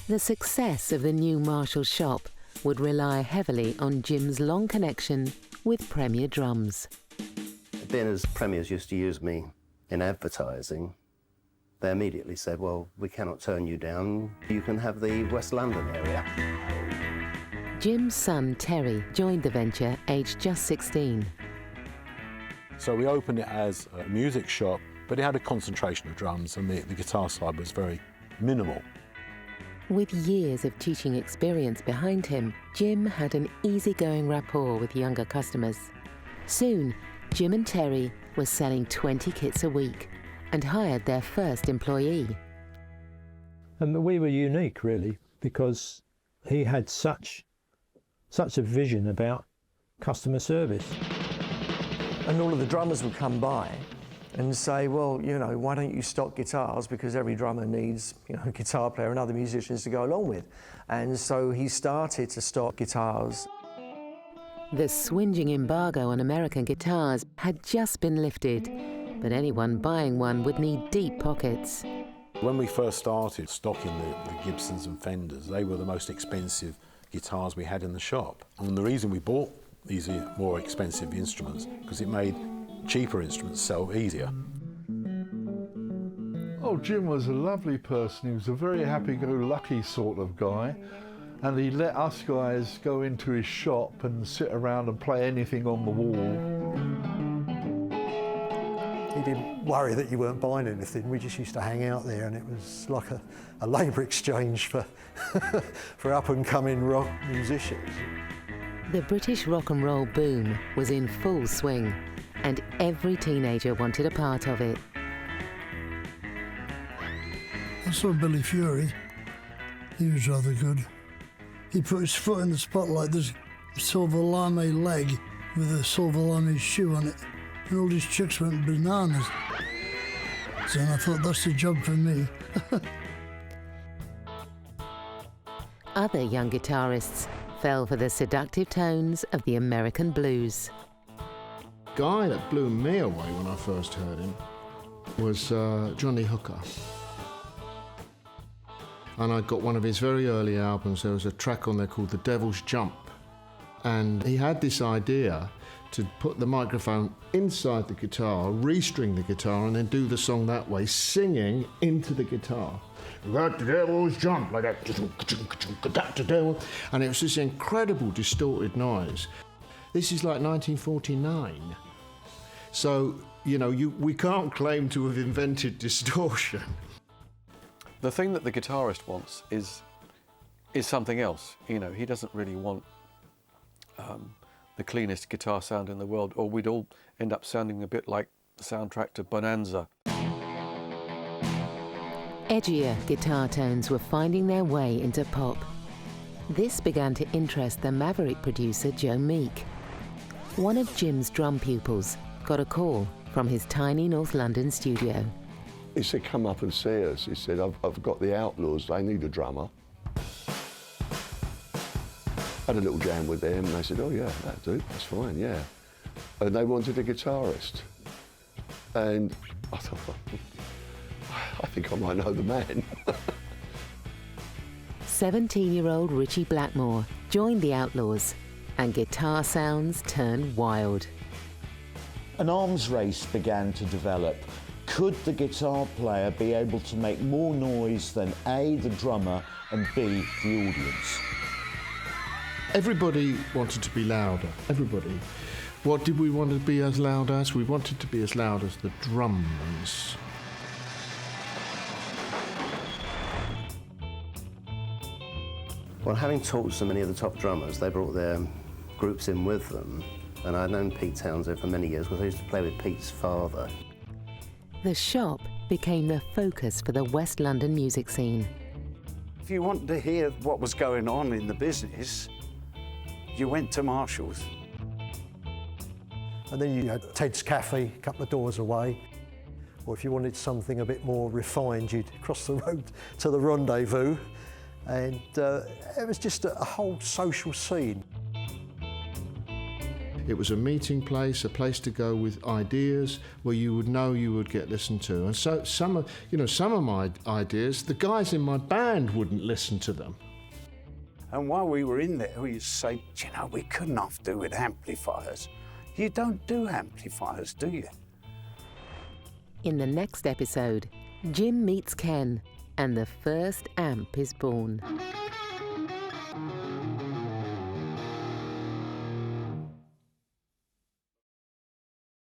The success of the new Marshall shop would rely heavily on Jim's long connection with Premier Drums. Being as Premiers used to use me in advertising, they immediately said, well, we cannot turn you down. You can have the West London area. Jim's son, Terry, joined the venture aged just 16. So we opened it as a music shop, but it had a concentration of drums, and the guitar side was very minimal. With years of teaching experience behind him, Jim had an easygoing rapport with younger customers. Soon, Jim and Terry were selling 20 kits a week and hired their first employee. And we were unique, really, because he had such a vision about customer service. And all of the drummers would come by and say, well, you know, why don't you stock guitars, because every drummer needs, you know, a guitar player and other musicians to go along with. And so he started to stock guitars. The swinging embargo on American guitars had just been lifted, but anyone buying one would need deep pockets. When we first started stocking the Gibsons and Fenders, they were the most expensive guitars we had in the shop. And the reason we bought these more expensive instruments, because it made cheaper instruments sell easier. Oh, Jim was a lovely person. He was a very happy-go-lucky sort of guy, and he let us guys go into his shop and sit around and play anything on the wall. He didn't worry that you weren't buying anything. We just used to hang out there, and it was like a labour exchange for, for up-and-coming rock musicians. The British rock and roll boom was in full swing, and every teenager wanted a part of it. I saw Billy Fury. He was rather good. He put his foot in the spotlight, this silver lame leg with a silver lame shoe on it, and all these chicks went bananas. So I thought, that's the job for me. Other young guitarists fell for the seductive tones of the American blues. The guy that blew me away when I first heard him was Johnny Hooker. And I got one of his very early albums. There was a track on there called The Devil's Jump. And he had this idea to put the microphone inside the guitar, restring the guitar, and then do the song that way, singing into the guitar. Let the devil's jump like that. And it was this incredible distorted noise. This is like 1949. So, you know, we can't claim to have invented distortion. The thing that the guitarist wants is something else. You know, he doesn't really want the cleanest guitar sound in the world, or we'd all end up sounding a bit like the soundtrack to Bonanza. Edgier guitar tones were finding their way into pop. This began to interest the maverick producer Joe Meek. One of Jim's drum pupils got a call from his tiny North London studio. He said, come up and see us. He said, I've got the Outlaws, they need a drummer. Had a little jam with them, and they said, oh yeah, that'll do, that's fine, yeah. And they wanted a guitarist. And I thought, I think I might know the man. 17-year-old Richie Blackmore joined the Outlaws, and guitar sounds turned wild. An arms race began to develop. Could the guitar player be able to make more noise than A, the drummer, and B, the audience? Everybody wanted to be louder, everybody. What did we want to be as loud as? We wanted to be as loud as the drums. Well, having talked to so many of the top drummers, they brought their groups in with them. And I'd known Pete Townsend for many years because I used to play with Pete's father. The shop became the focus for the West London music scene. If you wanted to hear what was going on in the business, you went to Marshall's. And then you had Ted's Cafe, a couple of doors away. Or if you wanted something a bit more refined, you'd cross the road to the Rendezvous. And it was just a whole social scene. It was a meeting place, a place to go with ideas where you would know you would get listened to. And so some of my ideas, the guys in my band wouldn't listen to them. And while we were in there, we used to say, you know, we couldn't have to do with amplifiers. You don't do amplifiers, do you? In the next episode, Jim meets Ken and the first amp is born.